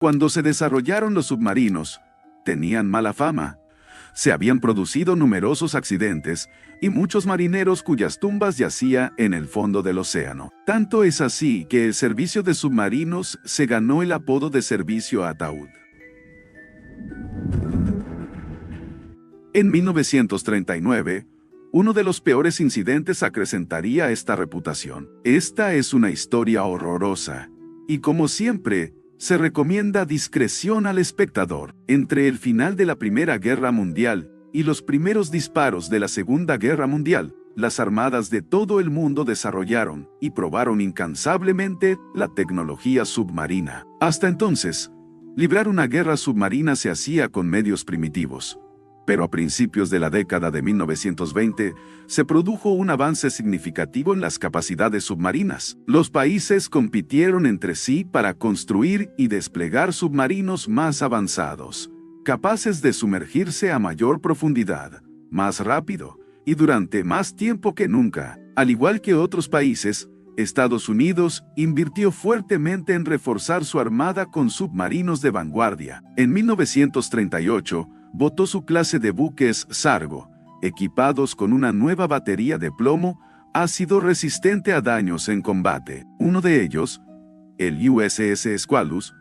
Cuando se desarrollaron los submarinos, tenían mala fama. Se habían producido numerosos accidentes y muchos marineros cuyas tumbas yacían en el fondo del océano. Tanto es así que el servicio de submarinos se ganó el apodo de servicio ataúd. En 1939, uno de los peores incidentes acrecentaría esta reputación. Esta es una historia horrorosa, y como siempre, se recomienda discreción al espectador. Entre el final de la Primera Guerra Mundial y los primeros disparos de la Segunda Guerra Mundial, las armadas de todo el mundo desarrollaron y probaron incansablemente la tecnología submarina. Hasta entonces, librar una guerra submarina se hacía con medios primitivos. Pero a principios de la década de 1920, se produjo un avance significativo en las capacidades submarinas. Los países compitieron entre sí para construir y desplegar submarinos más avanzados, capaces de sumergirse a mayor profundidad, más rápido y durante más tiempo que nunca. Al igual que otros países, Estados Unidos invirtió fuertemente en reforzar su armada con submarinos de vanguardia. En 1938, votó su clase de buques Sargo, equipados con una nueva batería de plomo, ácido resistente a daños en combate. Uno de ellos, el USS Squalus,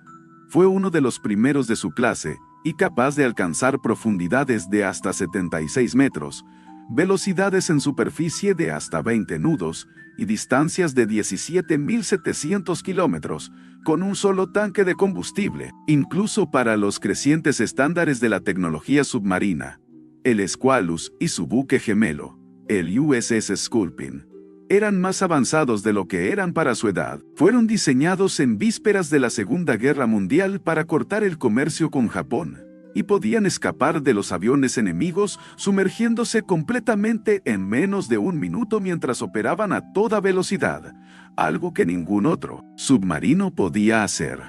fue uno de los primeros de su clase y capaz de alcanzar profundidades de hasta 76 metros, velocidades en superficie de hasta 20 nudos y distancias de 17.700 kilómetros, con un solo tanque de combustible. Incluso para los crecientes estándares de la tecnología submarina, el Squalus y su buque gemelo, el USS Sculpin, eran más avanzados de lo que eran para su edad. Fueron diseñados en vísperas de la Segunda Guerra Mundial para cortar el comercio con Japón, y podían escapar de los aviones enemigos sumergiéndose completamente en menos de un minuto mientras operaban a toda velocidad, algo que ningún otro submarino podía hacer.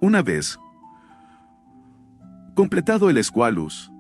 Una vez completado el Squalus,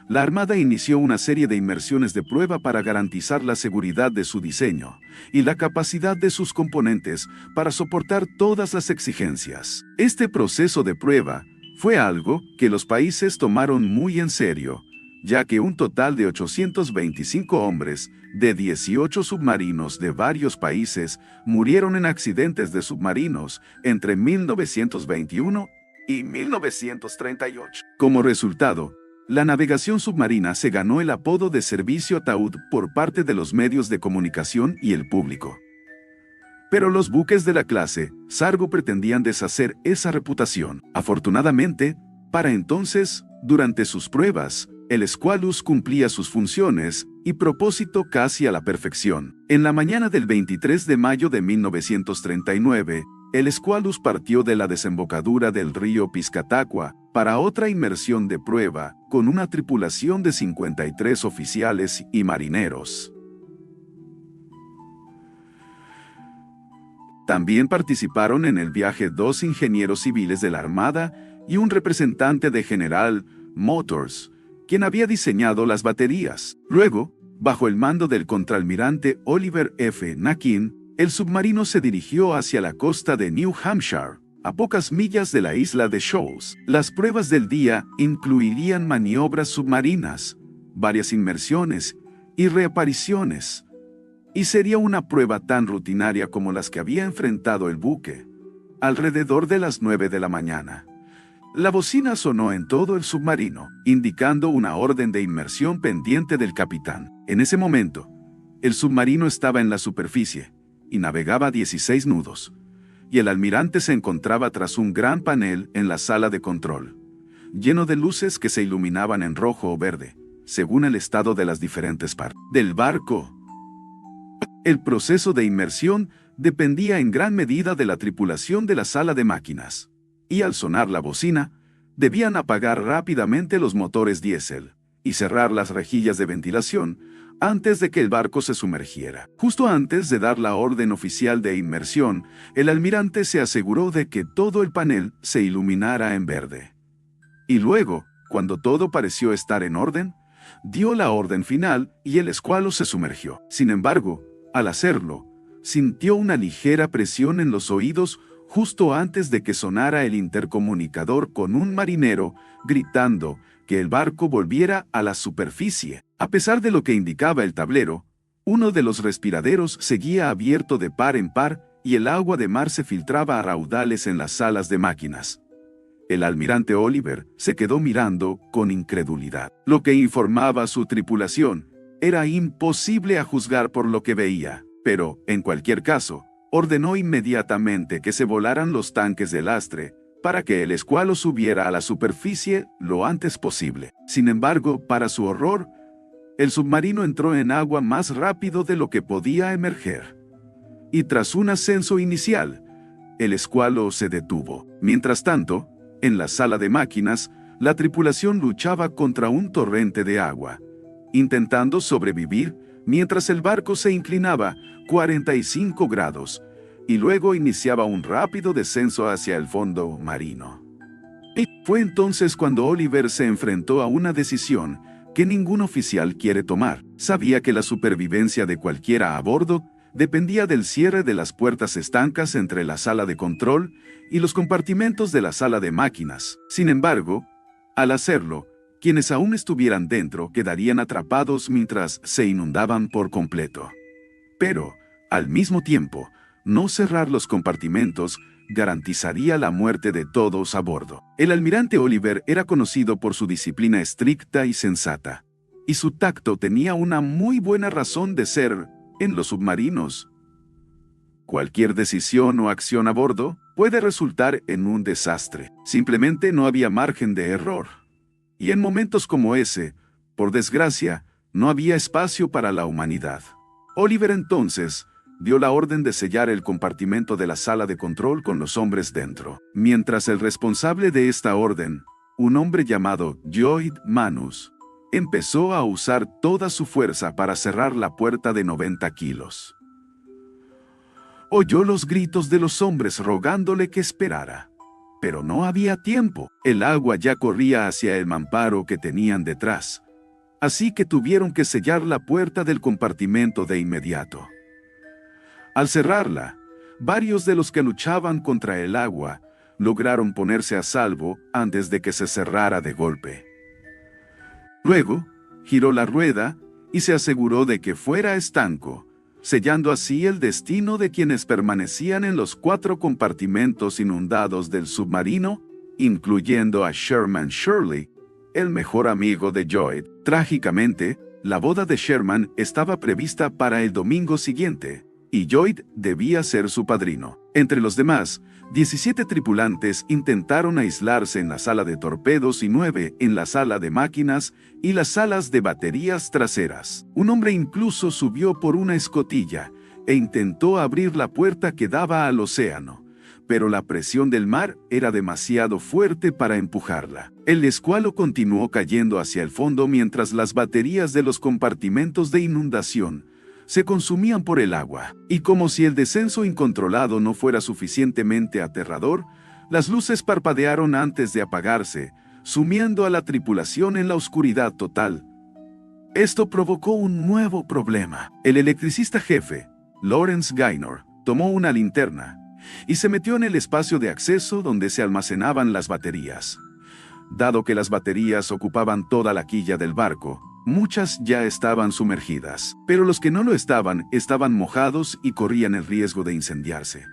la Armada inició una serie de inmersiones de prueba para garantizar la seguridad de su diseño y la capacidad de sus componentes para soportar todas las exigencias. Este proceso de prueba fue algo que los países tomaron muy en serio, ya que un total de 825 hombres de 18 submarinos de varios países murieron en accidentes de submarinos entre 1921 y 1938. Como resultado, la navegación submarina se ganó el apodo de servicio ataúd por parte de los medios de comunicación y el público. Pero los buques de la clase Sargo pretendían deshacer esa reputación. Afortunadamente, para entonces, durante sus pruebas, el Squalus cumplía sus funciones y propósito casi a la perfección. En la mañana del 23 de mayo de 1939, el Squalus partió de la desembocadura del río Piscataqua para otra inmersión de prueba con una tripulación de 53 oficiales y marineros. También participaron en el viaje 2 ingenieros civiles de la Armada y un representante de General Motors, quien había diseñado las baterías. Luego, bajo el mando del contraalmirante Oliver F. Nakin, el submarino se dirigió hacia la costa de New Hampshire, a pocas millas de la isla de Shoals. Las pruebas del día incluirían maniobras submarinas, varias inmersiones y reapariciones, y sería una prueba tan rutinaria como las que había enfrentado el buque. Alrededor de las 9 de la mañana, la bocina sonó en todo el submarino, indicando una orden de inmersión pendiente del capitán. En ese momento, el submarino estaba en la superficie y navegaba a 16 nudos, y el almirante se encontraba tras un gran panel en la sala de control, lleno de luces que se iluminaban en rojo o verde, según el estado de las diferentes partes del barco. El proceso de inmersión dependía en gran medida de la tripulación de la sala de máquinas, y al sonar la bocina, debían apagar rápidamente los motores diésel y cerrar las rejillas de ventilación antes de que el barco se sumergiera. Justo antes de dar la orden oficial de inmersión, el almirante se aseguró de que todo el panel se iluminara en verde. Y luego, cuando todo pareció estar en orden, dio la orden final y el Squalus se sumergió. Sin embargo, al hacerlo, sintió una ligera presión en los oídos justo antes de que sonara el intercomunicador con un marinero gritando que el barco volviera a la superficie. A pesar de lo que indicaba el tablero, uno de los respiraderos seguía abierto de par en par y el agua de mar se filtraba a raudales en las salas de máquinas. El almirante Oliver se quedó mirando con incredulidad. Lo que informaba su tripulación era imposible a juzgar por lo que veía, pero, en cualquier caso, ordenó inmediatamente que se volaran los tanques de lastre para que el escualo subiera a la superficie lo antes posible. Sin embargo, para su horror, el submarino entró en agua más rápido de lo que podía emerger. Y tras un ascenso inicial, el escualo se detuvo. Mientras tanto, en la sala de máquinas, la tripulación luchaba contra un torrente de agua, intentando sobrevivir mientras el barco se inclinaba 45 grados y luego iniciaba un rápido descenso hacia el fondo marino. Y fue entonces cuando Oliver se enfrentó a una decisión que ningún oficial quiere tomar. Sabía que la supervivencia de cualquiera a bordo dependía del cierre de las puertas estancas entre la sala de control y los compartimentos de la sala de máquinas. Sin embargo, al hacerlo, quienes aún estuvieran dentro quedarían atrapados mientras se inundaban por completo. Pero, al mismo tiempo, no cerrar los compartimentos garantizaría la muerte de todos a bordo. El almirante Oliver era conocido por su disciplina estricta y sensata, y su tacto tenía una muy buena razón de ser en los submarinos. Cualquier decisión o acción a bordo puede resultar en un desastre. Simplemente no había margen de error. Y en momentos como ese, por desgracia, no había espacio para la humanidad. Oliver entonces dio la orden de sellar el compartimento de la sala de control con los hombres dentro. Mientras el responsable de esta orden, un hombre llamado Lloyd Manus, empezó a usar toda su fuerza para cerrar la puerta de 90 kilos. Oyó los gritos de los hombres rogándole que esperara. Pero no había tiempo. El agua ya corría hacia el mamparo que tenían detrás. Así que tuvieron que sellar la puerta del compartimento de inmediato. Al cerrarla, varios de los que luchaban contra el agua lograron ponerse a salvo antes de que se cerrara de golpe. Luego, giró la rueda y se aseguró de que fuera estanco, sellando así el destino de quienes permanecían en los 4 compartimentos inundados del submarino, incluyendo a Sherman Shirley, el mejor amigo de Lloyd. Trágicamente, la boda de Sherman estaba prevista para el domingo siguiente, y Lloyd debía ser su padrino. Entre los demás, 17 tripulantes intentaron aislarse en la sala de torpedos y 9 en la sala de máquinas y las salas de baterías traseras. Un hombre incluso subió por una escotilla e intentó abrir la puerta que daba al océano, pero la presión del mar era demasiado fuerte para empujarla. El escualo continuó cayendo hacia el fondo mientras las baterías de los compartimentos de inundación se consumían por el agua, y como si el descenso incontrolado no fuera suficientemente aterrador, las luces parpadearon antes de apagarse, sumiendo a la tripulación en la oscuridad total. Esto provocó un nuevo problema. El electricista jefe, Lawrence Gaynor, tomó una linterna y se metió en el espacio de acceso donde se almacenaban las baterías. Dado que las baterías ocupaban toda la quilla del barco, muchas ya estaban sumergidas, pero los que no lo estaban mojados y corrían el riesgo de incendiarse.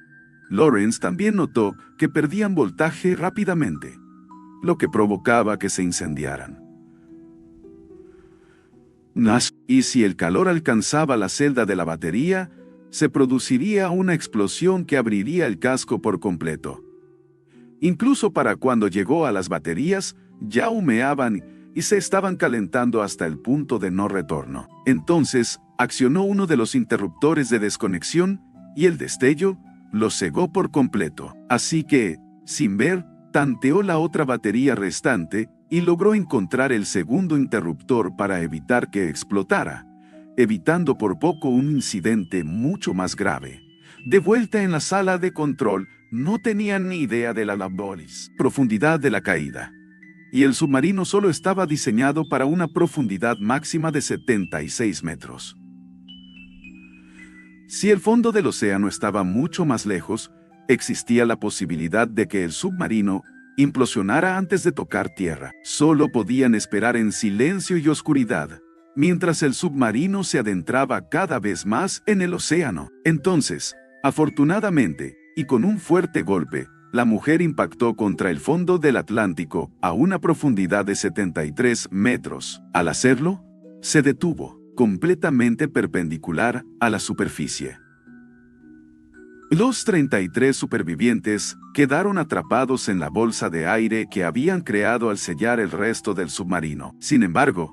Lawrence también notó que perdían voltaje rápidamente, lo que provocaba que se incendiaran. Y si el calor alcanzaba la celda de la batería, se produciría una explosión que abriría el casco por completo. Incluso para cuando llegó a las baterías, ya humeaban y se estaban calentando hasta el punto de no retorno. Entonces, accionó uno de los interruptores de desconexión y el destello lo cegó por completo. Así que, sin ver, tanteó la otra batería restante y logró encontrar el segundo interruptor para evitar que explotara, evitando por poco un incidente mucho más grave. De vuelta en la sala de control, no tenían ni idea de la profundidad de la caída. Y el submarino solo estaba diseñado para una profundidad máxima de 76 metros. Si el fondo del océano estaba mucho más lejos, Existía la posibilidad de que el submarino implosionara antes de tocar tierra. Solo podían esperar en silencio y oscuridad, mientras el submarino se adentraba cada vez más en el océano. Entonces, afortunadamente, y con un fuerte golpe, la mujer impactó contra el fondo del Atlántico a una profundidad de 73 metros. Al hacerlo, se detuvo, completamente perpendicular a la superficie. Los 33 supervivientes quedaron atrapados en la bolsa de aire que habían creado al sellar el resto del submarino. Sin embargo,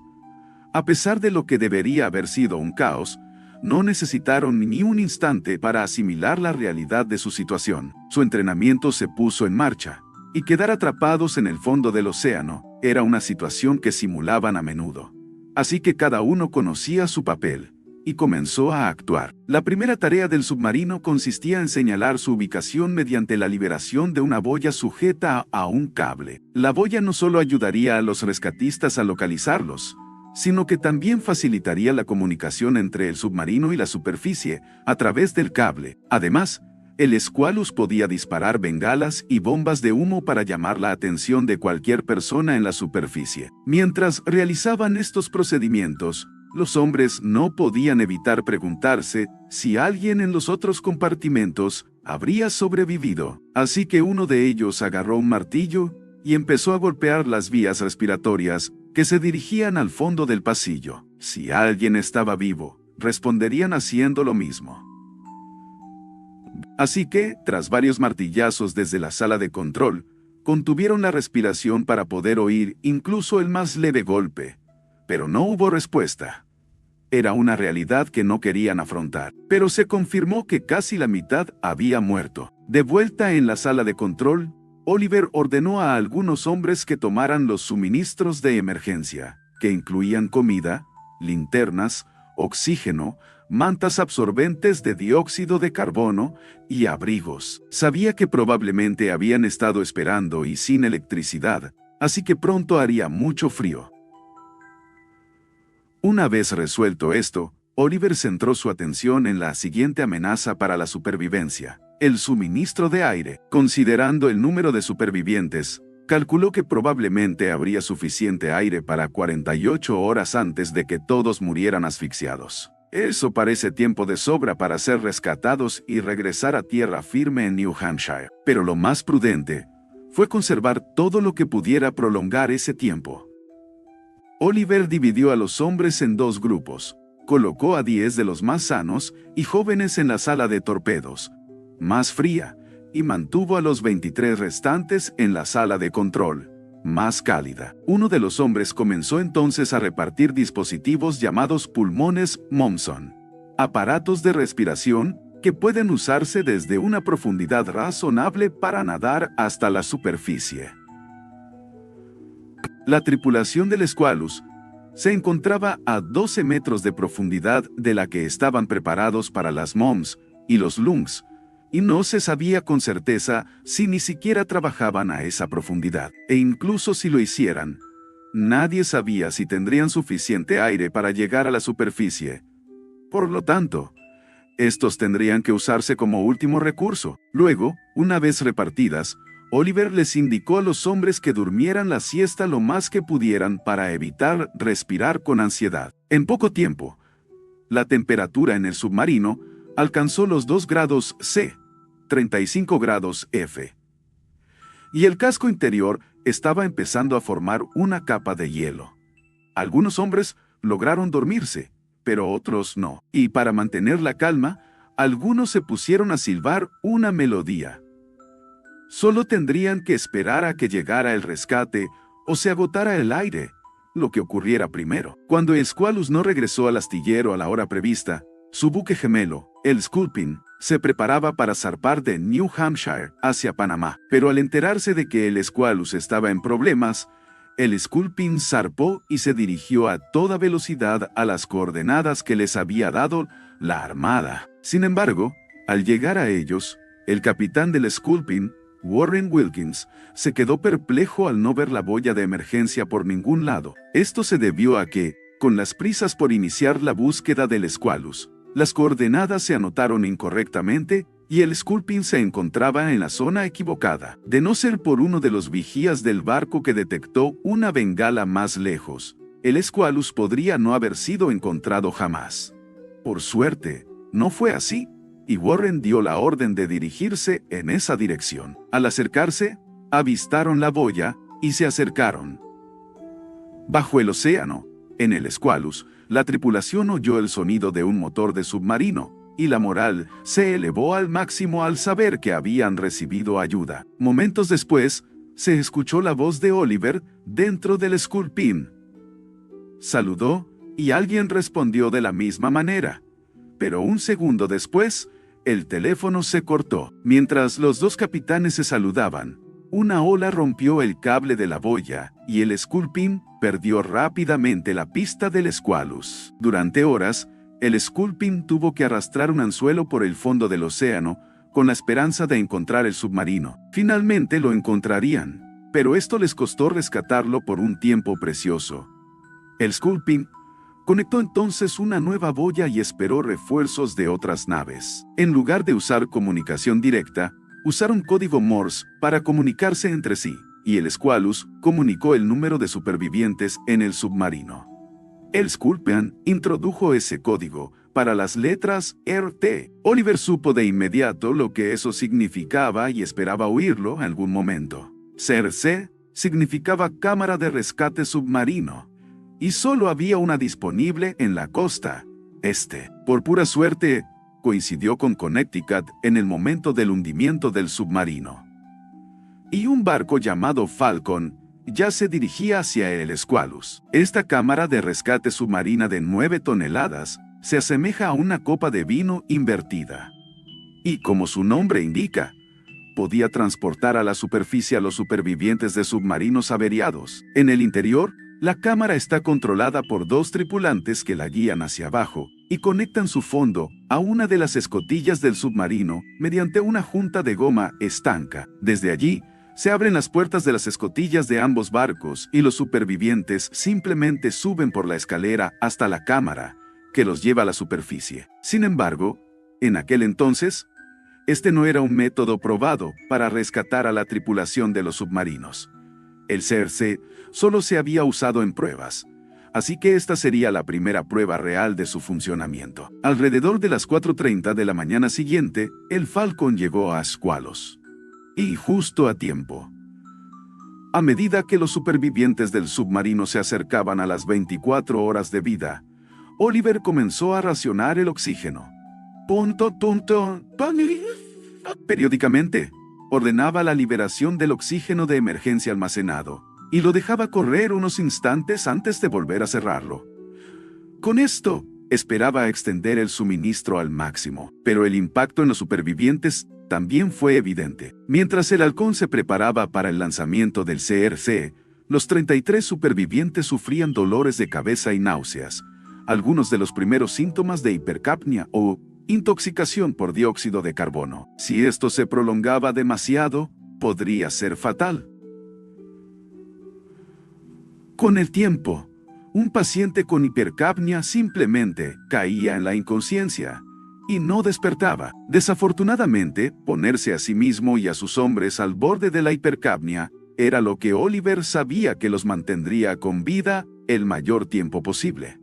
a pesar de lo que debería haber sido un caos, no necesitaron ni un instante para asimilar la realidad de su situación. Su entrenamiento se puso en marcha, y quedar atrapados en el fondo del océano era una situación que simulaban a menudo. Así que cada uno conocía su papel y comenzó a actuar. La primera tarea del submarino consistía en señalar su ubicación mediante la liberación de una boya sujeta a un cable. La boya no solo ayudaría a los rescatistas a localizarlos, sino que también facilitaría la comunicación entre el submarino y la superficie a través del cable. Además, el Squalus podía disparar bengalas y bombas de humo para llamar la atención de cualquier persona en la superficie. Mientras realizaban estos procedimientos, los hombres no podían evitar preguntarse si alguien en los otros compartimentos habría sobrevivido. Así que uno de ellos agarró un martillo y empezó a golpear las vías respiratorias que se dirigían al fondo del pasillo. Si alguien estaba vivo, responderían haciendo lo mismo. Así que, tras varios martillazos desde la sala de control, contuvieron la respiración para poder oír incluso el más leve golpe. Pero no hubo respuesta. Era una realidad que no querían afrontar. Pero se confirmó que casi la mitad había muerto. De vuelta en la sala de control, Oliver ordenó a algunos hombres que tomaran los suministros de emergencia, que incluían comida, linternas, oxígeno, mantas absorbentes de dióxido de carbono y abrigos. Sabía que probablemente habían estado esperando y sin electricidad, así que pronto haría mucho frío. Una vez resuelto esto, Oliver centró su atención en la siguiente amenaza para la supervivencia: el suministro de aire. Considerando el número de supervivientes, calculó que probablemente habría suficiente aire para 48 horas antes de que todos murieran asfixiados. Eso parece tiempo de sobra para ser rescatados y regresar a tierra firme en New Hampshire. Pero lo más prudente fue conservar todo lo que pudiera prolongar ese tiempo. Oliver dividió a los hombres en dos grupos, colocó a 10 de los más sanos y jóvenes en la sala de torpedos, más fría, y mantuvo a los 23 restantes en la sala de control, más cálida. Uno de los hombres comenzó entonces a repartir dispositivos llamados pulmones Momson, aparatos de respiración que pueden usarse desde una profundidad razonable para nadar hasta la superficie. La tripulación del Squalus se encontraba a 12 metros de profundidad de la que estaban preparados para las MOMS y los LUNGs, y no se sabía con certeza si ni siquiera trabajaban a esa profundidad. E incluso si lo hicieran, nadie sabía si tendrían suficiente aire para llegar a la superficie. Por lo tanto, estos tendrían que usarse como último recurso. Luego, una vez repartidas, Oliver les indicó a los hombres que durmieran la siesta lo más que pudieran para evitar respirar con ansiedad. En poco tiempo, la temperatura en el submarino alcanzó los 2 grados C, 35 grados F. Y el casco interior estaba empezando a formar una capa de hielo. Algunos hombres lograron dormirse, pero otros no. Y para mantener la calma, algunos se pusieron a silbar una melodía. Solo tendrían que esperar a que llegara el rescate o se agotara el aire, lo que ocurriera primero. Cuando el Squalus no regresó al astillero a la hora prevista, su buque gemelo, el Sculpin, se preparaba para zarpar de New Hampshire hacia Panamá. Pero al enterarse de que el Squalus estaba en problemas, el Sculpin zarpó y se dirigió a toda velocidad a las coordenadas que les había dado la Armada. Sin embargo, al llegar a ellos, el capitán del Sculpin, Warren Wilkins, se quedó perplejo al no ver la boya de emergencia por ningún lado. Esto se debió a que, con las prisas por iniciar la búsqueda del Squalus, las coordenadas se anotaron incorrectamente y el Sculpin se encontraba en la zona equivocada. De no ser por uno de los vigías del barco que detectó una bengala más lejos, el Squalus podría no haber sido encontrado jamás. Por suerte, no fue así, y Warren dio la orden de dirigirse en esa dirección. Al acercarse, avistaron la boya y se acercaron. Bajo el océano, en el Squalus, la tripulación oyó el sonido de un motor de submarino, y la moral se elevó al máximo al saber que habían recibido ayuda. Momentos después, se escuchó la voz de Oliver dentro del Sculpin. Saludó, y alguien respondió de la misma manera. Pero un segundo después, el teléfono se cortó. Mientras los dos capitanes se saludaban, una ola rompió el cable de la boya, y el Sculpin perdió rápidamente la pista del Squalus. Durante horas, el Sculpin tuvo que arrastrar un anzuelo por el fondo del océano, con la esperanza de encontrar el submarino. Finalmente lo encontrarían, pero esto les costó rescatarlo por un tiempo precioso. El Sculpin conectó entonces una nueva boya y esperó refuerzos de otras naves. En lugar de usar comunicación directa, usaron código Morse para comunicarse entre sí, y el Squalus comunicó el número de supervivientes en el submarino. El Sculpin introdujo ese código para las letras RT. Oliver supo de inmediato lo que eso significaba y esperaba oírlo en algún momento. CRC significaba Cámara de Rescate Submarino, y solo había una disponible en la costa este. Por pura suerte, coincidió con Connecticut en el momento del hundimiento del submarino. Y un barco llamado Falcon ya se dirigía hacia el Squalus. Esta cámara de rescate submarina de 9 toneladas se asemeja a una copa de vino invertida. Y como su nombre indica, podía transportar a la superficie a los supervivientes de submarinos averiados. En el interior, la cámara está controlada por 2 tripulantes que la guían hacia abajo y conectan su fondo a una de las escotillas del submarino mediante una junta de goma estanca. Desde allí, se abren las puertas de las escotillas de ambos barcos y los supervivientes simplemente suben por la escalera hasta la cámara, que los lleva a la superficie. Sin embargo, en aquel entonces, este no era un método probado para rescatar a la tripulación de los submarinos. El CRC solo se había usado en pruebas, así que esta sería la primera prueba real de su funcionamiento. Alrededor de las 4:30 de la mañana siguiente, el Falcon llegó a Squalus. Y justo a tiempo. A medida que los supervivientes del submarino se acercaban a las 24 horas de vida, Oliver comenzó a racionar el oxígeno. Periódicamente, ordenaba la liberación del oxígeno de emergencia almacenado, y lo dejaba correr unos instantes antes de volver a cerrarlo. Con esto, esperaba extender el suministro al máximo, pero el impacto en los supervivientes también fue evidente. Mientras el halcón se preparaba para el lanzamiento del CRC, los 33 supervivientes sufrían dolores de cabeza y náuseas, algunos de los primeros síntomas de hipercapnia o intoxicación por dióxido de carbono. Si esto se prolongaba demasiado, podría ser fatal. Con el tiempo, un paciente con hipercapnia simplemente caía en la inconsciencia y no despertaba. Desafortunadamente, ponerse a sí mismo y a sus hombres al borde de la hipercapnia era lo que Oliver sabía que los mantendría con vida el mayor tiempo posible.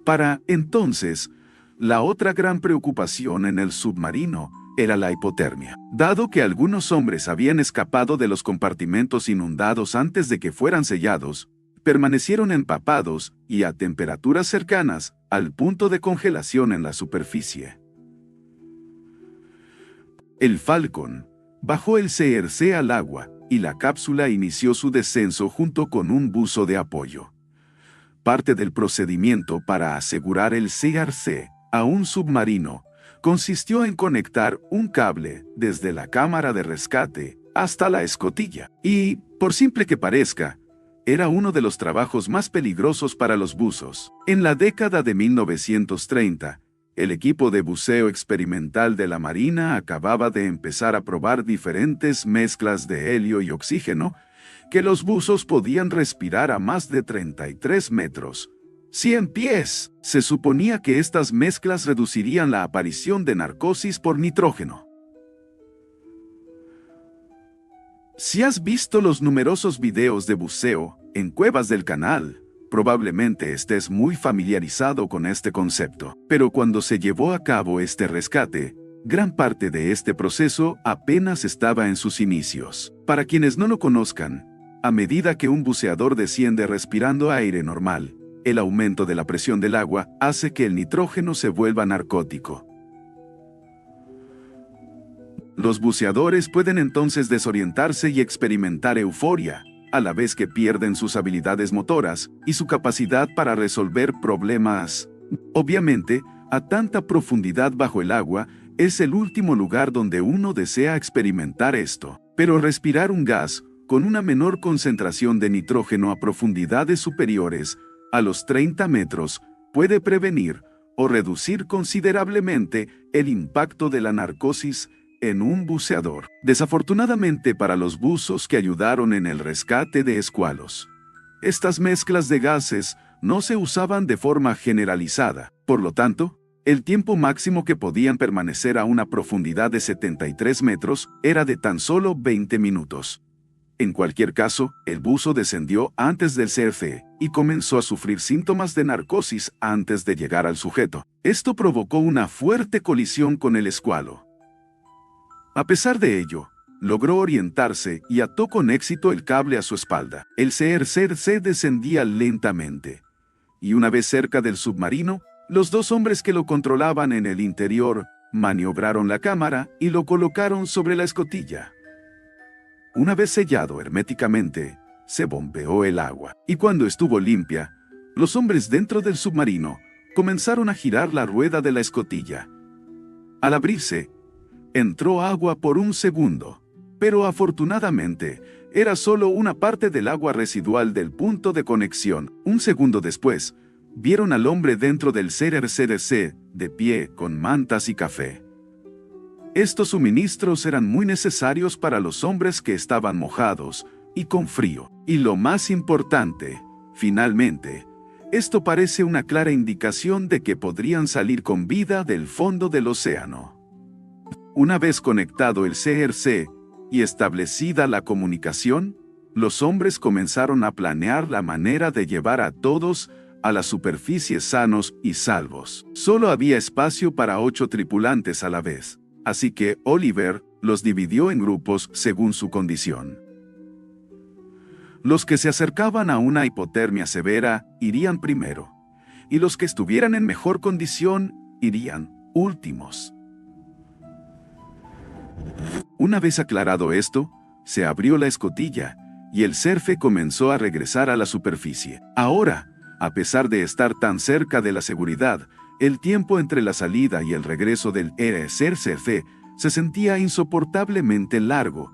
Para entonces, la otra gran preocupación en el submarino era la hipotermia. Dado que algunos hombres habían escapado de los compartimentos inundados antes de que fueran sellados, permanecieron empapados y a temperaturas cercanas al punto de congelación en la superficie. El Falcon bajó el CRC al agua y la cápsula inició su descenso junto con un buzo de apoyo. Parte del procedimiento para asegurar el CRC a un submarino consistió en conectar un cable desde la cámara de rescate hasta la escotilla. Y, por simple que parezca, era uno de los trabajos más peligrosos para los buzos. En la década de 1930, el equipo de buceo experimental de la Marina acababa de empezar a probar diferentes mezclas de helio y oxígeno que los buzos podían respirar a más de 33 metros, 100 pies. Se suponía que estas mezclas reducirían la aparición de narcosis por nitrógeno. Si has visto los numerosos videos de buceo en cuevas del canal, probablemente estés muy familiarizado con este concepto. Pero cuando se llevó a cabo este rescate, gran parte de este proceso apenas estaba en sus inicios. Para quienes no lo conozcan, a medida que un buceador desciende respirando aire normal, el aumento de la presión del agua hace que el nitrógeno se vuelva narcótico. Los buceadores pueden entonces desorientarse y experimentar euforia, a la vez que pierden sus habilidades motoras y su capacidad para resolver problemas. Obviamente, a tanta profundidad bajo el agua, es el último lugar donde uno desea experimentar esto. Pero respirar un gas con una menor concentración de nitrógeno a profundidades superiores a los 30 metros puede prevenir o reducir considerablemente el impacto de la narcosis en un buceador. Desafortunadamente para los buzos que ayudaron en el rescate de escualos, estas mezclas de gases no se usaban de forma generalizada. Por lo tanto, el tiempo máximo que podían permanecer a una profundidad de 73 metros era de tan solo 20 minutos. En cualquier caso, el buzo descendió antes del CF y comenzó a sufrir síntomas de narcosis antes de llegar al sujeto. Esto provocó una fuerte colisión con el escualo. A pesar de ello, logró orientarse y ató con éxito el cable a su espalda. El CRC descendía lentamente, y una vez cerca del submarino, los dos hombres que lo controlaban en el interior maniobraron la cámara y lo colocaron sobre la escotilla. Una vez sellado herméticamente, se bombeó el agua, y cuando estuvo limpia, los hombres dentro del submarino comenzaron a girar la rueda de la escotilla. Al abrirse, entró agua por un segundo, pero afortunadamente era solo una parte del agua residual del punto de conexión. Un segundo después, vieron al hombre dentro del CRCDC, de pie, con mantas y café. Estos suministros eran muy necesarios para los hombres que estaban mojados y con frío. Y lo más importante, finalmente, esto parece una clara indicación de que podrían salir con vida del fondo del océano. Una vez conectado el CRC y establecida la comunicación, los hombres comenzaron a planear la manera de llevar a todos a la superficie sanos y salvos. Solo había espacio para 8 tripulantes a la vez, así que Oliver los dividió en grupos según su condición. Los que se acercaban a una hipotermia severa irían primero, y los que estuvieran en mejor condición irían últimos. Una vez aclarado esto, se abrió la escotilla y el CRF comenzó a regresar a la superficie. Ahora, a pesar de estar tan cerca de la seguridad, el tiempo entre la salida y el regreso del CRF se sentía insoportablemente largo,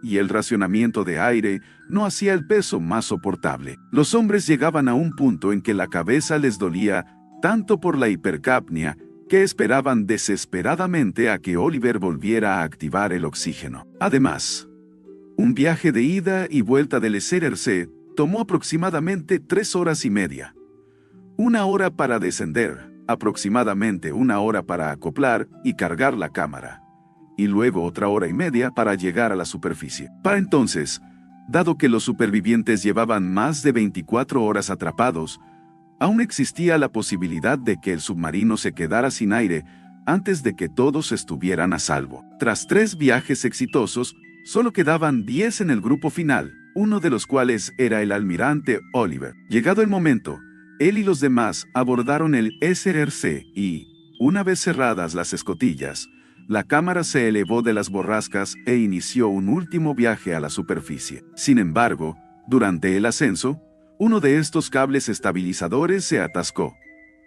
y el racionamiento de aire no hacía el peso más soportable. Los hombres llegaban a un punto en que la cabeza les dolía tanto por la hipercapnia que esperaban desesperadamente a que Oliver volviera a activar el oxígeno. Además, un viaje de ida y vuelta del CRC tomó aproximadamente 3 horas y media. 1 hora para descender, aproximadamente 1 hora para acoplar y cargar la cámara, y luego otra hora y media para llegar a la superficie. Para entonces, dado que los supervivientes llevaban más de 24 horas atrapados, aún existía la posibilidad de que el submarino se quedara sin aire antes de que todos estuvieran a salvo. Tras 3 viajes exitosos, solo quedaban 10 en el grupo final, uno de los cuales era el almirante Oliver. Llegado el momento, él y los demás abordaron el SRC y, una vez cerradas las escotillas, la cámara se elevó de las borrascas e inició un último viaje a la superficie. Sin embargo, durante el ascenso, uno de estos cables estabilizadores se atascó,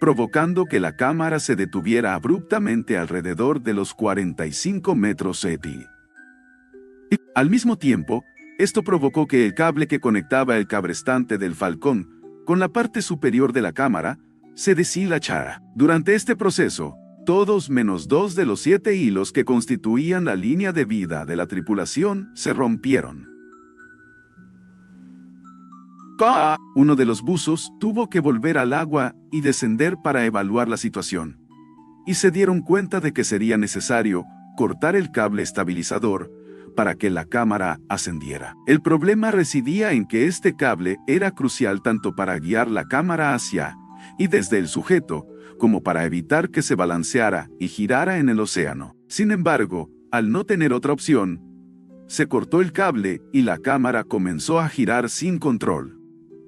provocando que la cámara se detuviera abruptamente alrededor de los 45 metros ETI. Al mismo tiempo, esto provocó que el cable que conectaba el cabrestante del Falcón con la parte superior de la cámara se deshilachara. Durante este proceso, todos menos 2 de los 7 hilos que constituían la línea de vida de la tripulación se rompieron. Uno de los buzos tuvo que volver al agua y descender para evaluar la situación. Y se dieron cuenta de que sería necesario cortar el cable estabilizador para que la cámara ascendiera. El problema residía en que este cable era crucial tanto para guiar la cámara hacia y desde el sujeto, como para evitar que se balanceara y girara en el océano. Sin embargo, al no tener otra opción, se cortó el cable y la cámara comenzó a girar sin control.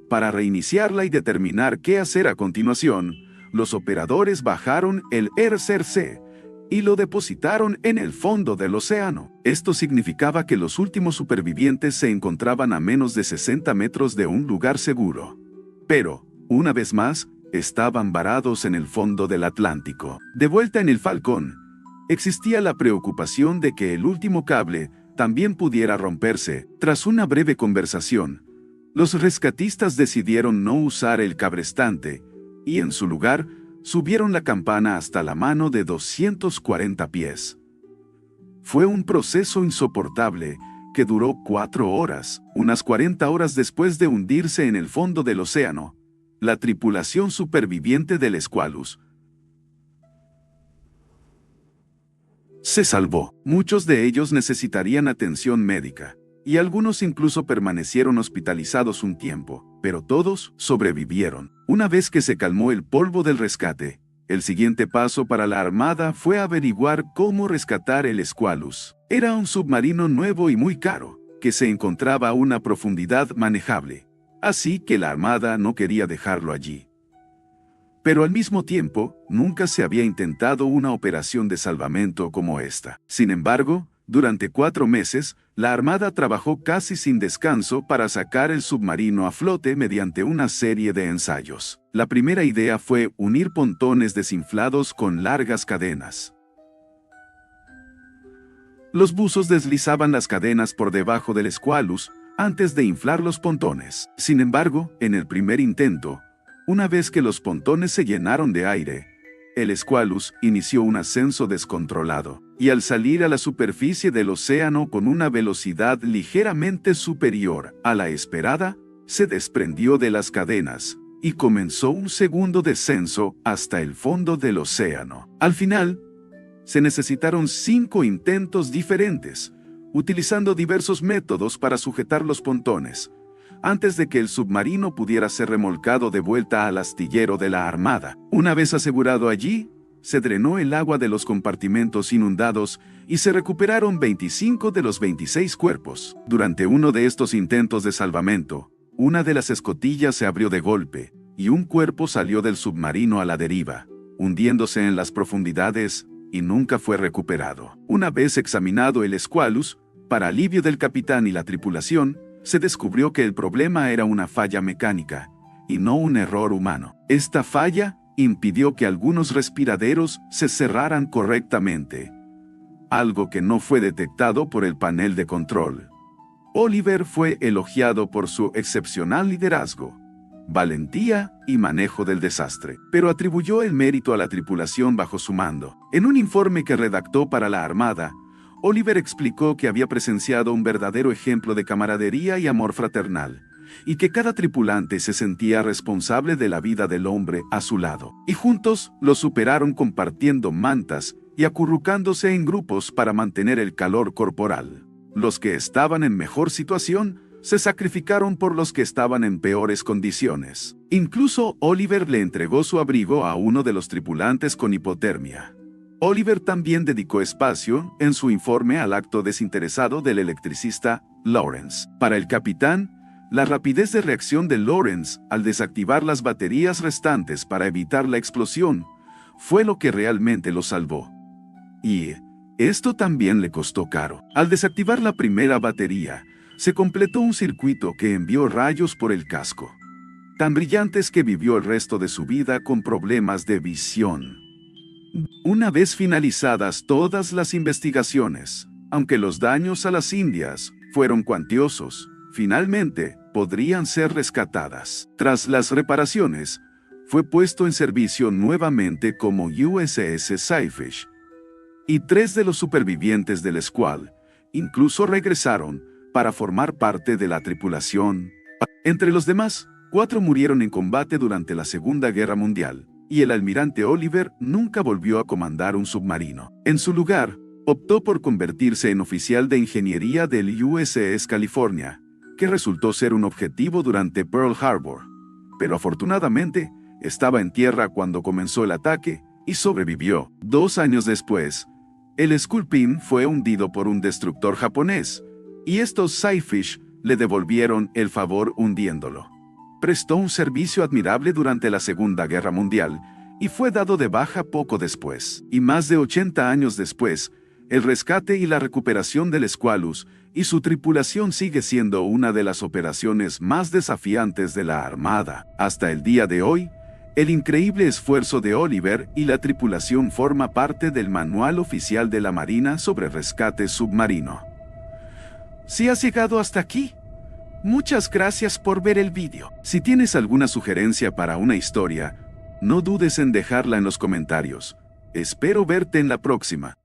Para reiniciarla y determinar qué hacer a continuación, los operadores bajaron el RCRC y lo depositaron en el fondo del océano. Esto significaba que los últimos supervivientes se encontraban a menos de 60 metros de un lugar seguro. Pero, una vez más, estaban varados en el fondo del Atlántico. De vuelta en el Falcón, existía la preocupación de que el último cable también pudiera romperse. Tras una breve conversación, los rescatistas decidieron no usar el cabrestante y, en su lugar, subieron la campana hasta la mano de 240 pies. Fue un proceso insoportable que duró 4 horas. Unas 40 horas después de hundirse en el fondo del océano, la tripulación superviviente del Squalus se salvó. Muchos de ellos necesitarían atención médica, y algunos incluso permanecieron hospitalizados un tiempo, pero todos sobrevivieron. Una vez que se calmó el polvo del rescate, el siguiente paso para la Armada fue averiguar cómo rescatar el Squalus. Era un submarino nuevo y muy caro, que se encontraba a una profundidad manejable, así que la Armada no quería dejarlo allí. Pero al mismo tiempo, nunca se había intentado una operación de salvamento como esta. Sin embargo, durante 4 meses, la Armada trabajó casi sin descanso para sacar el submarino a flote mediante una serie de ensayos. La primera idea fue unir pontones desinflados con largas cadenas. Los buzos deslizaban las cadenas por debajo del Squalus antes de inflar los pontones. Sin embargo, en el primer intento, una vez que los pontones se llenaron de aire, el Squalus inició un ascenso descontrolado, y al salir a la superficie del océano con una velocidad ligeramente superior a la esperada, se desprendió de las cadenas y comenzó un segundo descenso hasta el fondo del océano. Al final, se necesitaron 5 intentos diferentes, utilizando diversos métodos para sujetar los pontones, antes de que el submarino pudiera ser remolcado de vuelta al astillero de la Armada. Una vez asegurado allí, se drenó el agua de los compartimentos inundados y se recuperaron 25 de los 26 cuerpos. Durante uno de estos intentos de salvamento, una de las escotillas se abrió de golpe y un cuerpo salió del submarino a la deriva, hundiéndose en las profundidades y nunca fue recuperado. Una vez examinado el Squalus, para alivio del capitán y la tripulación, se descubrió que el problema era una falla mecánica y no un error humano. Esta falla impidió que algunos respiraderos se cerraran correctamente, algo que no fue detectado por el panel de control. Oliver fue elogiado por su excepcional liderazgo, valentía y manejo del desastre, pero atribuyó el mérito a la tripulación bajo su mando. En un informe que redactó para la Armada, Oliver explicó que había presenciado un verdadero ejemplo de camaradería y amor fraternal, y que cada tripulante se sentía responsable de la vida del hombre a su lado. Y juntos lo superaron compartiendo mantas y acurrucándose en grupos para mantener el calor corporal. Los que estaban en mejor situación se sacrificaron por los que estaban en peores condiciones. Incluso Oliver le entregó su abrigo a uno de los tripulantes con hipotermia. Oliver también dedicó espacio en su informe al acto desinteresado del electricista Lawrence. Para el capitán, la rapidez de reacción de Lawrence al desactivar las baterías restantes para evitar la explosión fue lo que realmente lo salvó. Y esto también le costó caro. Al desactivar la primera batería, se completó un circuito que envió rayos por el casco, tan brillantes que vivió el resto de su vida con problemas de visión. Una vez finalizadas todas las investigaciones, aunque los daños a las Indias fueron cuantiosos, finalmente podrían ser rescatadas. Tras las reparaciones, fue puesto en servicio nuevamente como USS Saifish, y 3 de los supervivientes del Squall incluso regresaron para formar parte de la tripulación Entre los demás, 4 murieron en combate durante la Segunda Guerra Mundial, y el almirante Oliver nunca volvió a comandar un submarino. En su lugar, optó por convertirse en oficial de ingeniería del USS California, que resultó ser un objetivo durante Pearl Harbor. Pero afortunadamente, estaba en tierra cuando comenzó el ataque y sobrevivió. 2 años después, el Sculpin fue hundido por un destructor japonés, y estos Sailfish le devolvieron el favor hundiéndolo. Prestó un servicio admirable durante la Segunda Guerra Mundial y fue dado de baja poco después. Y más de 80 años después, el rescate y la recuperación del Squalus y su tripulación sigue siendo una de las operaciones más desafiantes de la Armada. Hasta el día de hoy, el increíble esfuerzo de Oliver y la tripulación forma parte del Manual Oficial de la Marina sobre Rescate Submarino. Si has llegado hasta aquí, muchas gracias por ver el vídeo. Si tienes alguna sugerencia para una historia, no dudes en dejarla en los comentarios. Espero verte en la próxima.